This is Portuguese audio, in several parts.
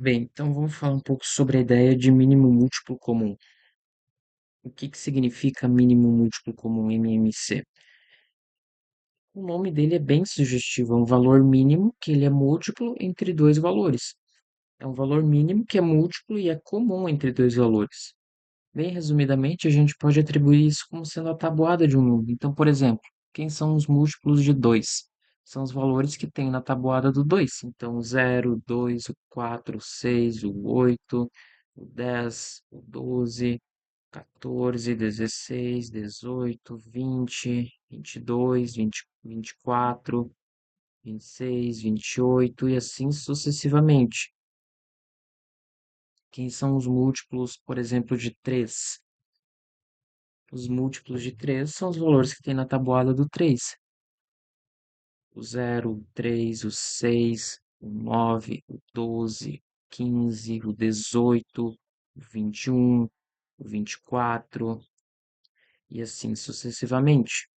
Bem, então vamos falar um pouco sobre a ideia de mínimo múltiplo comum. O que significa mínimo múltiplo comum, MMC? O nome dele é bem sugestivo, é um valor mínimo que ele é múltiplo entre dois valores. É um valor mínimo que é múltiplo e é comum entre dois valores. Bem resumidamente, a gente pode atribuir isso como sendo a tabuada de um número. Então, por exemplo, quem são os múltiplos de 2? São os valores que tem na tabuada do 2. Então, o 0, o 2, o 4, o 6, o 8, o 10, o 12, 14, 16, 18, 20, 22, 20, 24, 26, 28 e assim sucessivamente. Quem são os múltiplos, por exemplo, de 3? Os múltiplos de 3 são os valores que tem na tabuada do 3. O 0, o 3, o 6, o 9, o 12, o 15, o 18, o 21, o 24 e assim sucessivamente.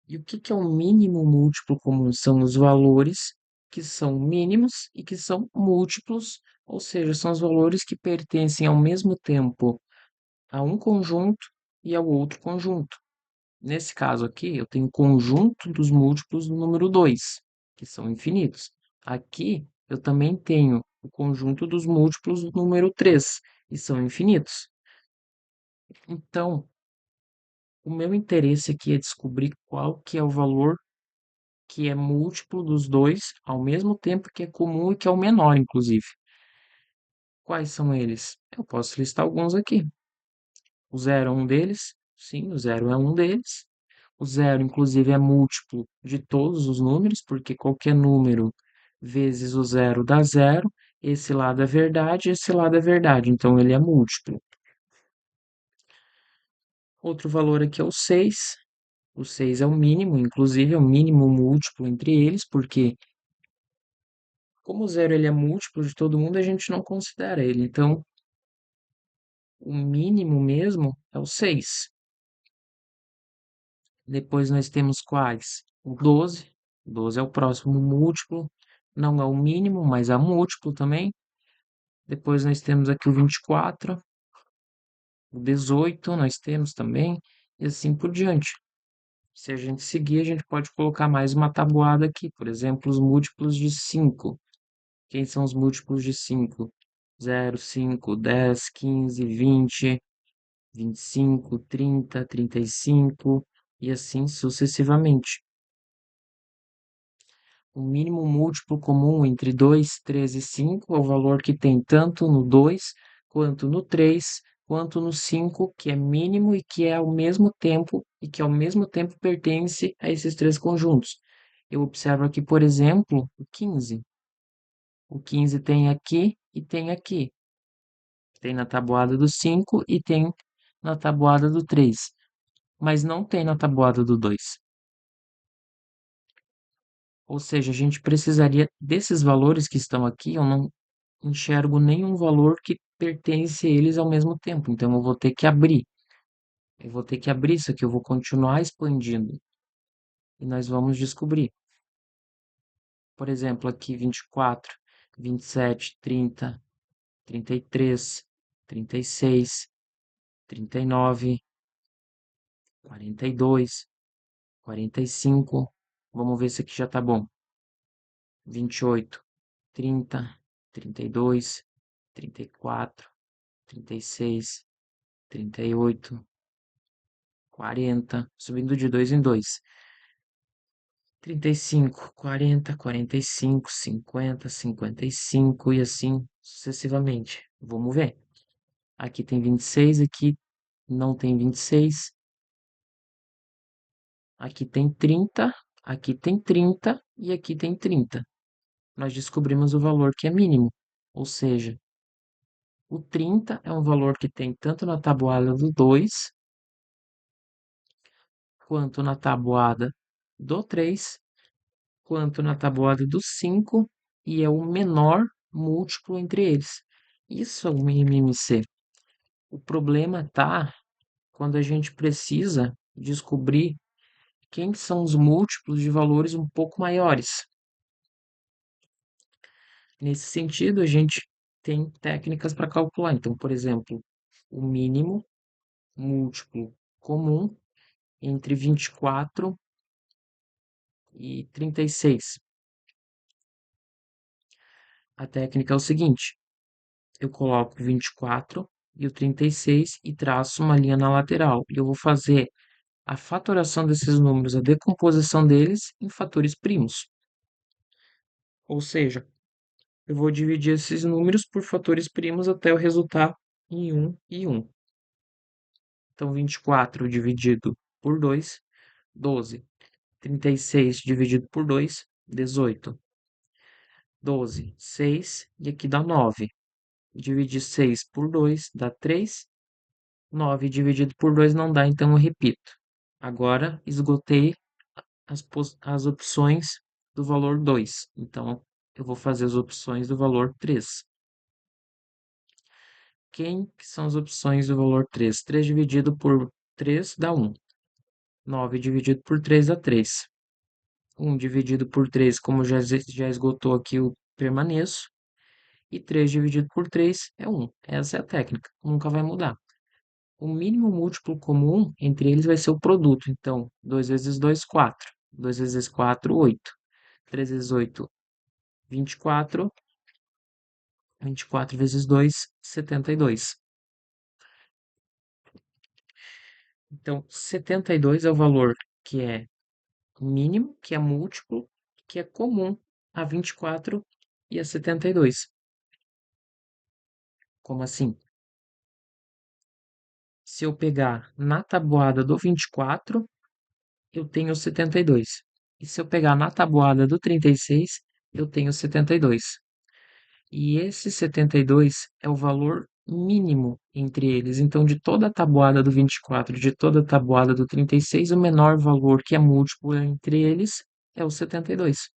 E o que é o mínimo múltiplo comum? São os valores que são mínimos e que são múltiplos, ou seja, são os valores que pertencem ao mesmo tempo a um conjunto e ao outro conjunto. Nesse caso aqui, eu tenho o conjunto dos múltiplos do número 2, que são infinitos. Aqui, eu também tenho o conjunto dos múltiplos do número 3, e são infinitos. Então, o meu interesse aqui é descobrir qual que é o valor que é múltiplo dos dois, ao mesmo tempo que é comum e que é o menor, inclusive. Quais são eles? Eu posso listar alguns aqui. O zero é um deles. Sim, o zero é um deles. O zero, inclusive, é múltiplo de todos os números, porque qualquer número vezes o zero dá zero. Esse lado é verdade, esse lado é verdade, então ele é múltiplo. Outro valor aqui é o 6. O 6 é o mínimo, inclusive é o mínimo múltiplo entre eles, porque como o zero ele é múltiplo de todo mundo, a gente não considera ele. Então, o mínimo mesmo é o 6. Depois nós temos quais? O 12. O 12 é o próximo múltiplo. Não é o mínimo, mas é múltiplo também. Depois nós temos aqui o 24. O 18 nós temos também. E assim por diante. Se a gente seguir, a gente pode colocar mais uma tabuada aqui. Por exemplo, os múltiplos de 5. Quem são os múltiplos de 5? 0, 5, 10, 15, 20, 25, 30, 35 e assim sucessivamente. O mínimo múltiplo comum entre 2, 3 e 5 é o valor que tem tanto no 2, quanto no 3, quanto no 5, que é mínimo e que é ao mesmo tempo e que ao mesmo tempo pertence a esses três conjuntos. Eu observo aqui, por exemplo, o 15. O 15 tem aqui e tem aqui. Tem na tabuada do 5 e tem na tabuada do 3, mas não tem na tabuada do 2. Ou seja, a gente precisaria desses valores que estão aqui, eu não enxergo nenhum valor que pertence a eles ao mesmo tempo, então eu vou ter que abrir. Eu vou ter que abrir isso aqui, eu vou continuar expandindo e nós vamos descobrir. Por exemplo, aqui 24, 27, 30, 33, 36, 39, 42, 45. Vamos ver se aqui já tá bom. 28, 30, 32, 34, 36, 38, 40, subindo de 2 em 2. 35, 40, 45, 50, 55 e assim sucessivamente. Vamos ver. Aqui tem 26, aqui não tem 26. Aqui tem 30, aqui tem 30 e aqui tem 30. Nós descobrimos o valor que é mínimo, ou seja, o 30 é um valor que tem tanto na tabuada do 2, quanto na tabuada do 3, quanto na tabuada do 5, e é o menor múltiplo entre eles. Isso é o MMC. O problema está quando a gente precisa descobrir quem são os múltiplos de valores um pouco maiores. Nesse sentido, a gente tem técnicas para calcular. Então, por exemplo, o mínimo múltiplo comum entre 24 e 36. A técnica é o seguinte: eu coloco o 24 e o 36 e traço uma linha na lateral. E eu vou fazer a fatoração desses números, a decomposição deles em fatores primos. Ou seja, eu vou dividir esses números por fatores primos até eu resultar em 1 e 1. Então, 24 dividido por 2, 12. 36 dividido por 2, 18. 12, 6 e aqui dá 9. Dividir 6 por 2 dá 3. 9 dividido por 2 não dá, então eu repito. Agora esgotei as opções do valor 2. Então eu vou fazer as opções do valor 3. Quem que são as opções do valor 3? 3 dividido por 3 dá 1. 9 dividido por 3 dá 3. 1 dividido por 3, como já esgotou aqui o permaneço. E 3 dividido por 3 é 1. Essa é a técnica, nunca vai mudar. O mínimo múltiplo comum entre eles vai ser o produto. Então, 2 vezes 2, 4. 2 vezes 4, 8. 3 vezes 8, 24. 24 vezes 2, 72. Então, 72 é o valor que é mínimo, que é múltiplo, que é comum a 24 e a 72. Como assim? Se eu pegar na tabuada do 24, eu tenho 72. E se eu pegar na tabuada do 36, eu tenho 72. E esse 72 é o valor mínimo entre eles. Então, de toda a tabuada do 24, de toda a tabuada do 36, o menor valor que é múltiplo entre eles é o 72.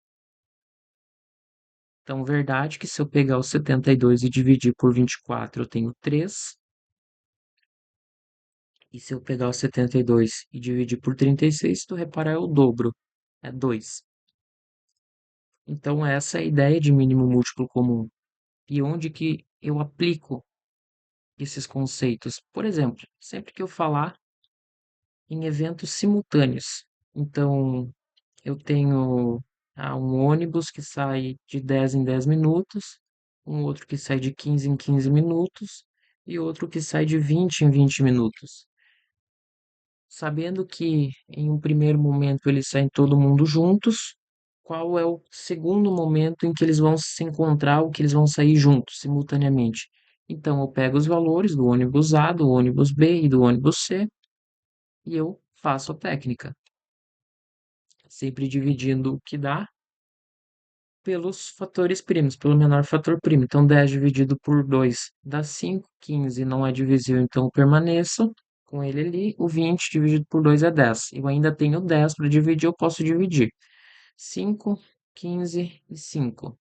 Então, verdade que se eu pegar o 72 e dividir por 24, eu tenho 3. E se eu pegar o 72 e dividir por 36, se tu reparar, é o dobro, é 2. Então, essa é a ideia de mínimo múltiplo comum. E onde que eu aplico esses conceitos? Por exemplo, sempre que eu falar em eventos simultâneos. Então, eu tenho um ônibus que sai de 10 em 10 minutos, um outro que sai de 15 em 15 minutos e outro que sai de 20 em 20 minutos. Sabendo que em um primeiro momento eles saem todo mundo juntos, qual é o segundo momento em que eles vão se encontrar ou que eles vão sair juntos, simultaneamente? Então, eu pego os valores do ônibus A, do ônibus B e do ônibus C e eu faço a técnica, sempre dividindo o que dá pelos fatores primos, pelo menor fator primo. Então, 10 dividido por 2 dá 5, 15 não é divisível, então eu permaneço com ele ali. O 20 dividido por 2 é 10. Eu ainda tenho 10 para dividir, eu posso dividir. 5, 15 e 5.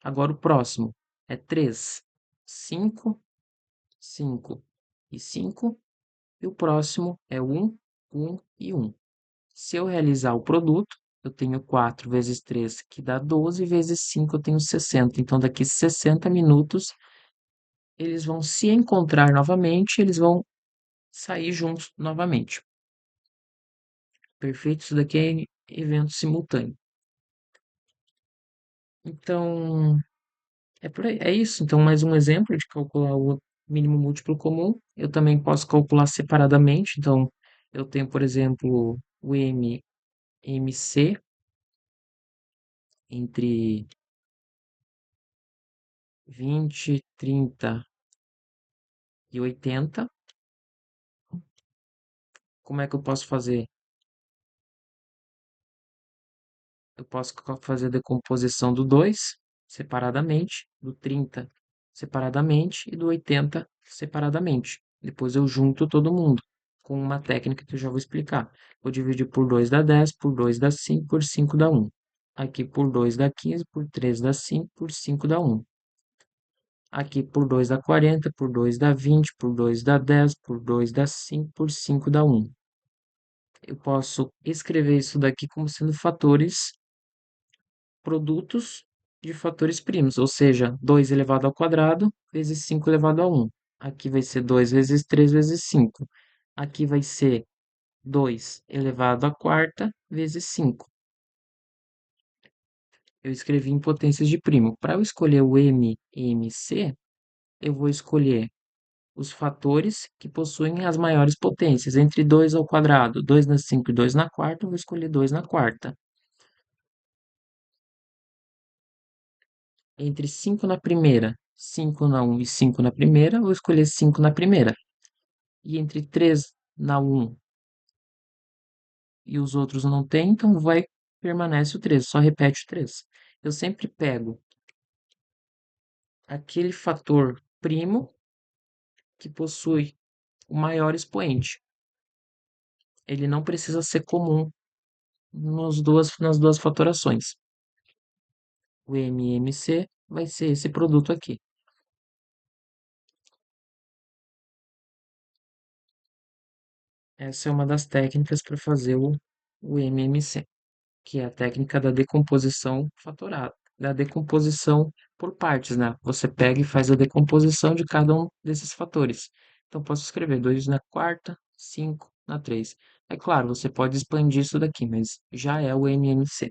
Agora o próximo é 3. 5, 5 e 5. E o próximo é 1, 1 e 1. Se eu realizar o produto, eu tenho 4 vezes 3, que dá 12, vezes 5, eu tenho 60. Então, daqui 60 minutos, eles vão se encontrar novamente, eles vão sair juntos novamente. Perfeito? Isso daqui é evento simultâneo. Então, é isso. Então, mais um exemplo de calcular o mínimo múltiplo comum. Eu também posso calcular separadamente. Então, eu tenho, por exemplo, o MC entre 20, 30 e 80. Como é que eu posso fazer? Eu posso fazer a decomposição do 2 separadamente, do 30 separadamente e do 80 separadamente. Depois eu junto todo mundo com uma técnica que eu já vou explicar. Vou dividir por 2 dá 10, por 2 dá 5, por 5 dá 1. Aqui por 2 dá 15, por 3 dá 5, por 5 dá 1. Aqui por 2 dá 40, por 2 dá 20, por 2 dá 10, por 2 dá 5, por 5 dá 1. Eu posso escrever isso daqui como sendo fatores produtos de fatores primos, ou seja, 2 elevado ao quadrado vezes 5 elevado a um. Aqui vai ser 2 vezes 3 vezes 5. Aqui vai ser 2 elevado à quarta vezes 5. Eu escrevi em potências de primo. Para eu escolher o M e MC, eu vou escolher os fatores que possuem as maiores potências. Entre 2 ao quadrado, 2 na 5 e 2 na quarta, eu vou escolher 2 na quarta. Entre 5 na primeira, 5 na um e 5 na primeira, eu vou escolher 5 na primeira. E entre 3 na um e os outros não tem, então permanece o 3, só repete o 3. Eu sempre pego aquele fator primo que possui o maior expoente. Ele não precisa ser comum nas duas fatorações. O MMC vai ser esse produto aqui. Essa é uma das técnicas para fazer o MMC, que é a técnica da decomposição fatorada, da decomposição por partes, né? Você pega e faz a decomposição de cada um desses fatores. Então, posso escrever 2 na quarta, 5 na 3. É claro, você pode expandir isso daqui, mas já é o MMC.